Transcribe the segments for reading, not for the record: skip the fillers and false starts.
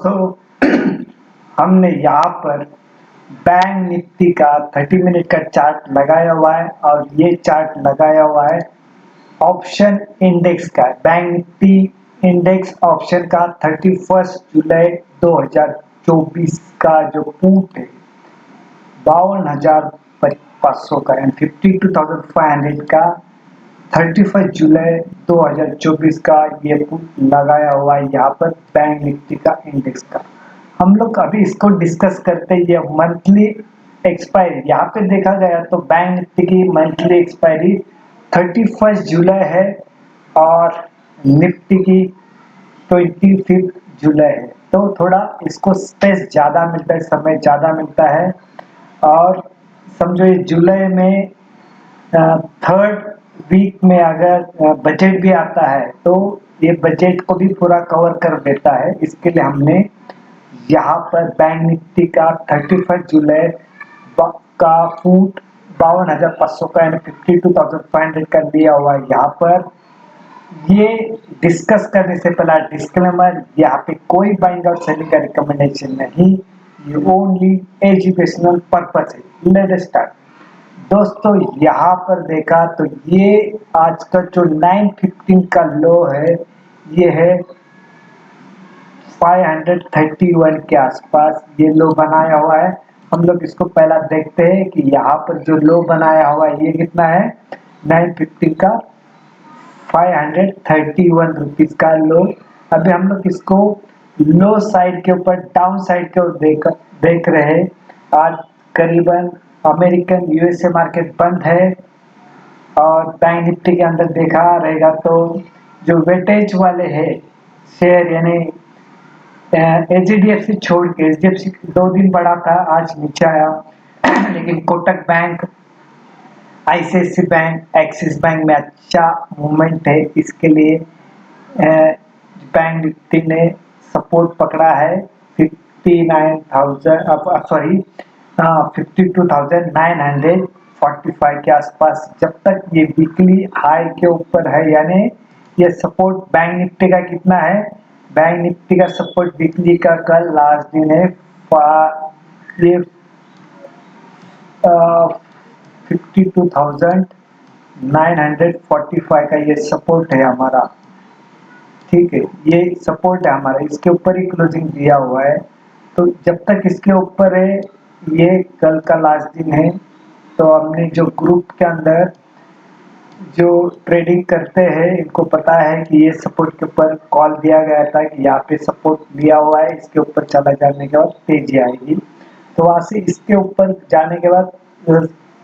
दोस्तों हमने यहाँ पर बैंक निफ्टी का 30 मिनट का चार्ट लगाया हुआ है और ये चार्ट लगाया हुआ है ऑप्शन इंडेक्स का। बैंक निफ्टी इंडेक्स ऑप्शन का 31 जुलाई 2024 का जो पुट है 52,500 का एंड 52,500 का 31 जुलाई 2024 का ये पुट लगाया हुआ है यहाँ पर बैंक निफ्टी का इंडेक्स का। हम लोग अभी इसको डिस्कस करते हैं। ये मंथली एक्सपायरी यहाँ पे देखा गया तो बैंक निफ्टी की मंथली एक्सपायरी 31 जुलाई है और निफ्टी की 25 जुलाई है, तो थोड़ा इसको स्पेस ज़्यादा मिलता है, समय ज़्यादा मिलता है। और समझो ये जुलाई में थर्ड वीक में अगर बजट भी आता है तो ये बजट को भी पूरा कवर कर देता है। इसके लिए हमने यहाँ पर बैंक निफ्टी का 31 जुलाई का पुट 52,500 का यानी 52,500 का दिया हुआ है। यहाँ पर ये डिस्कस करने से पहला डिस्क्लेमर, यहाँ पे कोई बाइंग और सेलिंग का रिकमेंडेशन नहीं, ये ओनली एजुकेशनल पर्पस है। Let's start. दोस्तों यहाँ पर देखा तो ये आज का जो 915 का लो है ये है 531 के आसपास ये लो बनाया हुआ है। हम लोग इसको पहला देखते हैं कि यहाँ पर जो लो बनाया हुआ है ये कितना है 915 का 531 रुपीज का लो। अभी हम लोग इसको लो साइड के ऊपर डाउन साइड के ऊपर देख रहे हैं। आज करीबन अमेरिकन यूएसए मार्केट बंद है और बैंक निफ्टी के अंदर देखा रहेगा तो जो वेटेज वाले है शेयर यानी एचडीएफसी छोड़ के एचडीएफसी 2 दिन बढ़ा था, आज नीचे आया लेकिन Kotak bank, ICICI bank, Axis bank में अच्छा मूवमेंट है। इसके लिए बैंक निफ्टी ने सपोर्ट पकड़ा है 52,945 के आसपास। जब तक ये वीकली हाई के ऊपर है यानी ये सपोर्ट बैंक निफ्टी का कितना है, बैंक निफ्टी का सपोर्ट वीकली का कल लास्ट दिन है ये 52,945 का ये सपोर्ट है हमारा। ठीक है, ये सपोर्ट है हमारा, इसके ऊपर ही क्लोजिंग दिया हुआ है। तो जब तक इसके ऊपर है, ये कल का लास्ट दिन है, तो हमने जो ग्रुप के अंदर जो ट्रेडिंग करते हैं इनको पता है कि ये सपोर्ट के ऊपर कॉल दिया गया था कि यहाँ पे सपोर्ट दिया हुआ है, इसके ऊपर चला जाने के बाद तेजी आएगी। तो वहां से इसके ऊपर जाने के बाद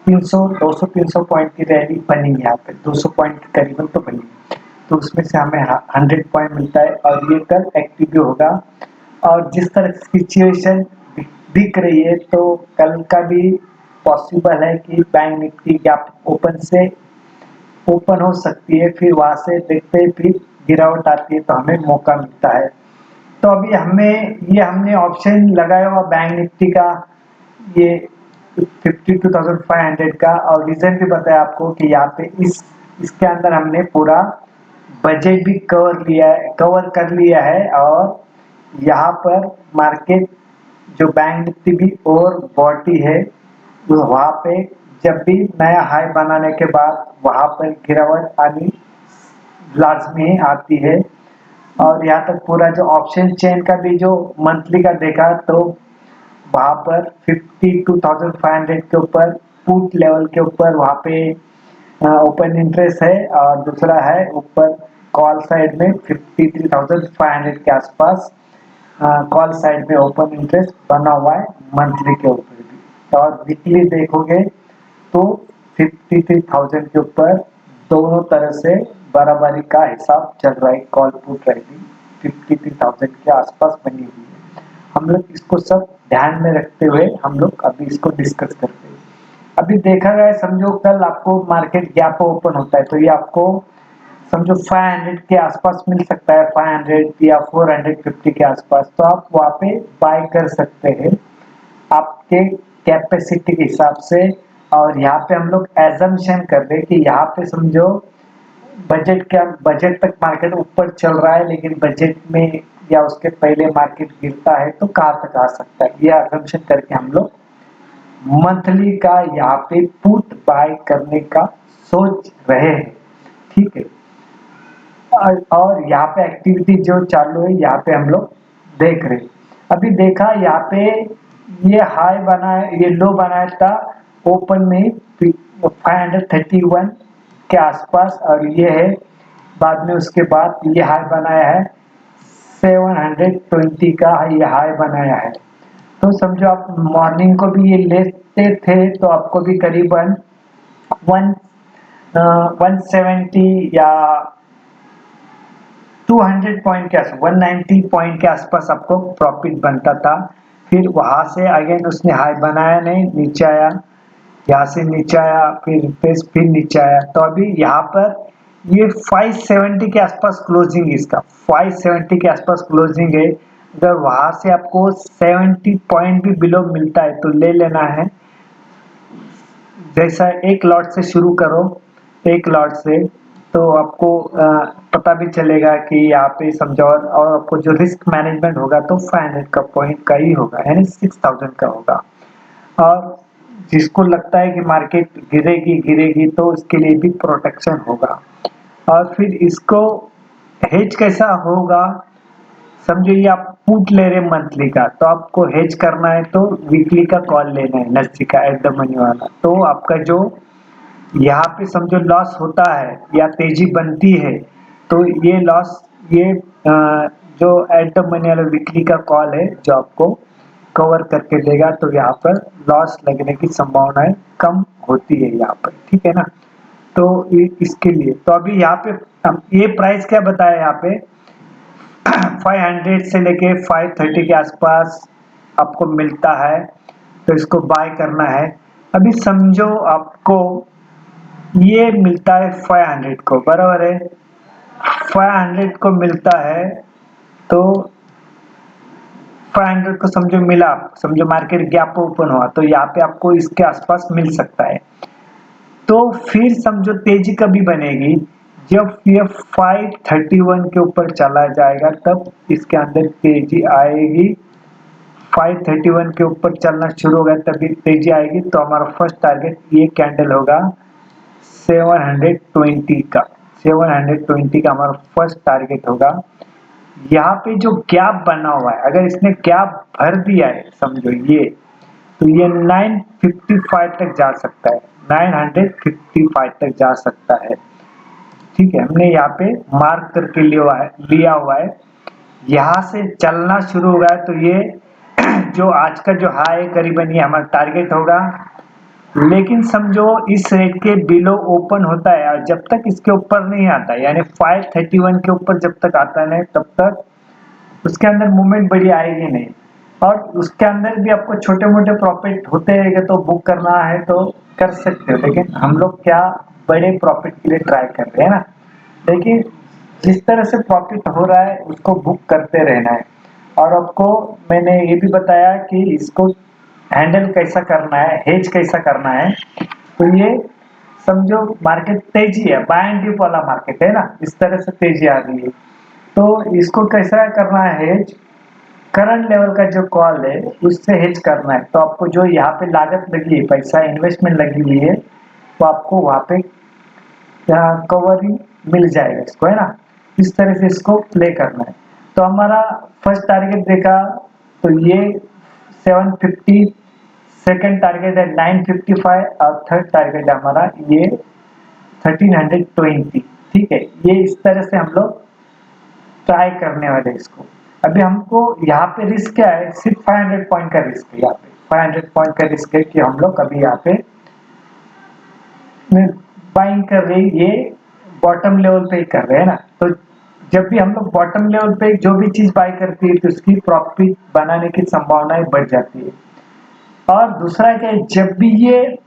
200-300 पॉइंट की रैली बनी, यहाँ पे 200 पॉइंट करीबन तो बनी, तो उसमें से हमें 100 पॉइंट मिलता है और ये कल एक्टिव भी होगा। और जिस तरह की सिचुएशन दिख रही है तो कल का भी पॉसिबल है कि बैंक निफ्टी गैप ओपन हो सकती है, फिर वहां से देखते हैं फिर गिरावट आती है तो हमें मौका मिलता है। तो अभी हमने ऑप्शन लगाया हुआ बैंक निफ्टी का ये 52,500 का, और रीजन भी बताया आपको कि यहाँ पे इसके अंदर हमने पूरा बजट भी कवर कर लिया है और यहाँ पर मार्केट जो बैंक निफ्टी भी और बॉटी है वहाँ पे जब भी नया हाई बनाने के बाद वहाँ पर गिरावट आनी लाजमी आती है। और यहाँ तक पूरा जो ऑप्शन चेन का भी जो मंथली का देखा तो वहाँ पर 52,500 के ऊपर पुट लेवल के ऊपर वहाँ पे ओपन इंटरेस्ट है और दूसरा है ऊपर कॉल साइड में 53,500 के आसपास कॉल साइड में ओपन इंटरेस्ट बना हुआ है मंथली के ऊपर भी। और वीकली देखोगे तो 53,000 के ऊपर दोनों तरह से बराबरी का हिसाब चल रहा है। कॉल पुट रहेगी 53,000 के आसपास बनी हुई है। हम लोग इसको सब ध्यान में रखते हुए हम लोग अभी इसको डिस्कस करते हैं। अभी देखा गया, समझो कल आपको मार्केट गैप ओपन होता है तो ये आपको समझो 500 के आसपास मिल सकता है, 500 या 450 के आसपास, तो आप वहाँ पे बाय कर सकते हैं आपके कैपेसिटी के हिसाब से। और यहाँ पे हम लोग एजम्पशन कर रहे हैं कि यहाँ पे समझो बजट तक मार्केट ऊपर चल रहा है लेकिन बजट में या उसके पहले मार्केट गिरता है तो कहाँ तक आ सकता है, यह असम्पशन करके हम लोग मंथली का यहाँ पे पुट बाय करने का सोच रहे हैं। ठीक है, और यहाँ पे एक्टिविटी जो चालू है यहाँ पे हम लोग देख रहे हैं। अभी देखा यहाँ पे ये हाई बना है, ये लो बनाया था ओपन में 531 के आसपास, और ये है बाद में उसके बाद ये हाई बनाया है 720 का ये हाई बनाया है। तो समझो आप मॉर्निंग को भी ये लेते थे तो आपको भी करीबन 170 या 200 पॉइंट के आसपास 190 पॉइंट के आसपास आपको प्रॉफिट बनता था। फिर वहां से अगेन उसने हाई बनाया नहीं, नीचे आया, यहाँ से नीचे आया, फिर नीचे आया। तो अभी यहाँ पर ये 570 के आसपास क्लोजिंग, इसका 570 के आसपास क्लोजिंग है। अगर वहां से आपको 70 पॉइंट भी बिलो मिलता है तो ले लेना है। जैसा एक लॉट से शुरू करो, एक लॉट से, तो आपको पता भी चलेगा कि यहाँ पे समझो, और आपको जो रिस्क मैनेजमेंट होगा तो 500 का पॉइंट का ही होगा, यानी 6000 का होगा। और जिसको लगता है कि मार्केट गिरेगी गिरेगी तो उसके लिए भी प्रोटेक्शन होगा। और फिर इसको हेज कैसा होगा, समझो ये आप पुट ले रहे मंथली का, तो आपको हेज करना है तो वीकली का कॉल लेना है, नस्सी का एट द मनी वाला। तो आपका जो यहाँ पे समझो लॉस होता है या तेजी बनती है तो ये लॉस, ये जो एट द मनी वाला वीकली का कॉल है जो आपको कवर करके देगा, तो यहाँ पर लॉस लगने की संभावनाएं कम होती है यहाँ पर। ठीक है ना, तो इसके लिए तो अभी यहाँ पे हम ये प्राइस क्या बताया यहाँ पे 500 से लेके 530 के आसपास आपको मिलता है, तो इसको बाय करना है। अभी समझो आपको ये मिलता है 500 को, बराबर है, 500 को मिलता है तो 500 को समझो मिला, समझो मार्केट गैप ओपन हुआ तो यहाँ पे आपको इसके आसपास मिल सकता है। तो फिर समझो तेजी कभी बनेगी जब ये 531 के ऊपर चला जाएगा, तब इसके अंदर तेजी आएगी। 531 के ऊपर चलना शुरू होगा तभी तेजी आएगी। तो हमारा फर्स्ट टारगेट ये कैंडल होगा 720 का, 720 का हमारा फर्स्ट टारगेट होगा। यहाँ पे जो गैप बना हुआ है, अगर इसने गैप भर दिया है समझो ये, तो ये 955 तक जा सकता है, 955 तक जा सकता है। ठीक है, हमने यहाँ पे मार्क करके लिया हुआ है। यहाँ से चलना शुरू होगा तो ये जो आज का जो हाई है करीबन ये हमारा टारगेट होगा। लेकिन समझो इस रेट के बिलो ओपन होता है और जब तक इसके ऊपर नहीं आता, यानी 531 के ऊपर जब तक आता नहीं तब तक उसके अंदर मूवमेंट बड़ी आएगी नहीं। और उसके अंदर भी आपको छोटे मोटे प्रॉफिट होते रहेंगे तो बुक करना है तो कर सकते हो, लेकिन हम लोग क्या बड़े प्रॉफिट के लिए ट्राई कर रहे हैं ना। देखिए जिस तरह से प्रॉफिट हो रहा है उसको बुक करते रहना है। और आपको मैंने ये भी बताया कि इसको हैंडल कैसा करना है, हेज कैसा करना है। तो ये समझो मार्केट तेजी है, बाय एंड डिप वाला मार्केट है ना, इस तरह से तेजी आ रही है। तो इसको कैसा करना है हेज, करंट लेवल का जो कॉल है उससे हेज करना है। तो आपको जो यहाँ पे लागत लगी है, पैसा इन्वेस्टमेंट लगी हुई है, तो आपको वहाँ पे कवरिंग मिल जाएगा इसको, है ना। इस तरह से इसको प्ले करना है। तो हमारा फर्स्ट टारगेट देखा तो ये 750, सेकंड टारगेट है 955 और थर्ड टारगेट है हमारा ये 1320। ठीक है, ये इस तरह से हम लोग ट्राई करने वाले इसको। अभी हमको यहाँ पे रिस्क क्या है, सिर्फ 500 पॉइंट का रिस्क है। यहाँ पे 500 पॉइंट का रिस्क है कि हम लोग अभी यहाँ पे बाइंग कर रहे हैं, ये बॉटम लेवल पे ही कर रहे हैं ना। तो जब भी हम लोग बॉटम लेवल पे जो भी चीज बाय करती है तो उसकी प्रॉफिट बनाने की संभावनाएं बढ़ जाती है। और दूसरा क्या है, जब भी ये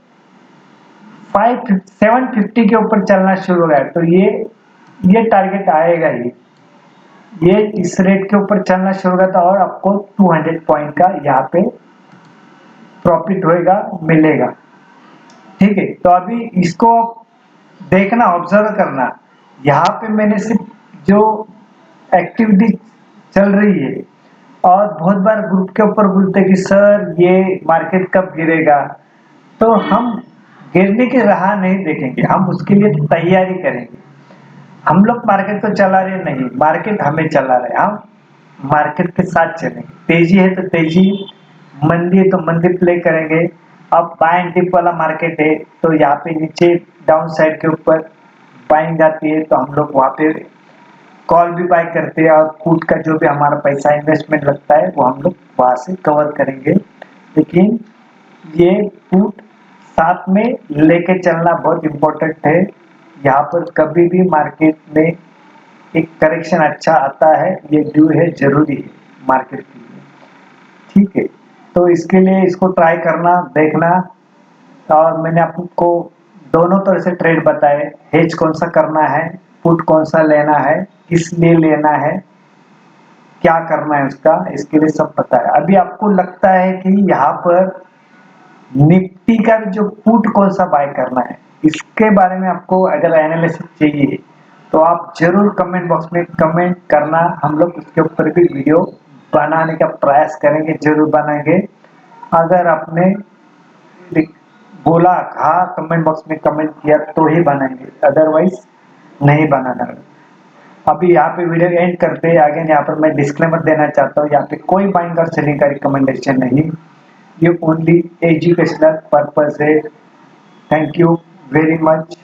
750 के ऊपर चलना शुरू हो गया तो ये टारगेट आएगा ही, ये इस रेट के ऊपर चलना शुरू होगा तो और आपको 200 पॉइंट का यहाँ पे प्रॉफिट होएगा, मिलेगा। ठीक है, तो अभी इसको देखना, ऑब्जर्व करना। यहाँ पे मैंने सिर्फ जो एक्टिविटी चल रही है। और बहुत बार ग्रुप के ऊपर बोलते हैं कि सर ये मार्केट कब गिरेगा, तो हम गिरने की राह नहीं देखेंगे, हम उसके लिए तैयारी करेंगे। हम लोग मार्केट को चला रहे नहीं, मार्केट हमें चला रहे, हम मार्केट के साथ चलेंगे। तेजी है तो तेजी, मंदी है तो मंदी प्ले करेंगे। अब बाय एंड डिप वाला मार्केट है तो यहाँ पे नीचे डाउन साइड के ऊपर बाइंग जाती है तो हम लोग वहाँ पे कॉल भी बाय करते हैं, और पुट का जो भी हमारा पैसा इन्वेस्टमेंट लगता है वो हम लोग वहाँ से कवर करेंगे। लेकिन ये पुट साथ में लेके चलना बहुत इम्पोर्टेंट है। यहाँ पर कभी भी मार्केट में एक करेक्शन अच्छा आता है, ये ड्यू है, जरूरी है मार्केट के लिए। ठीक है, तो इसके लिए इसको ट्राई करना, देखना। और मैंने आपको दोनों तरह से ट्रेड बताए, हेज कौन सा करना है, पुट कौन सा लेना है, किस लिए लेना है, क्या करना है उसका, इसके लिए सब बताया। अभी आपको लगता है कि यहाँ पर निफ्टी का जो पुट कौन सा बाय करना है, इसके बारे में आपको अगर एनालिसिस चाहिए तो आप जरूर कमेंट बॉक्स में कमेंट करना, हम लोग उसके ऊपर भी वीडियो बनाने का प्रयास करेंगे, जरूर बनाएंगे। अगर आपने बोला, हाँ कमेंट बॉक्स में कमेंट किया तो ही बनाएंगे, अदरवाइज नहीं बनाना। अभी यहाँ पे वीडियो एंड करते हैं। आगे यहाँ पर मैं डिस्क्लेमर देना चाहता हूँ, यहाँ पे कोई बाइंग और सेलिंग का रिकमेंडेशन नहीं, ये ओनली एजुकेशनल पर्पस है। Thank you very much.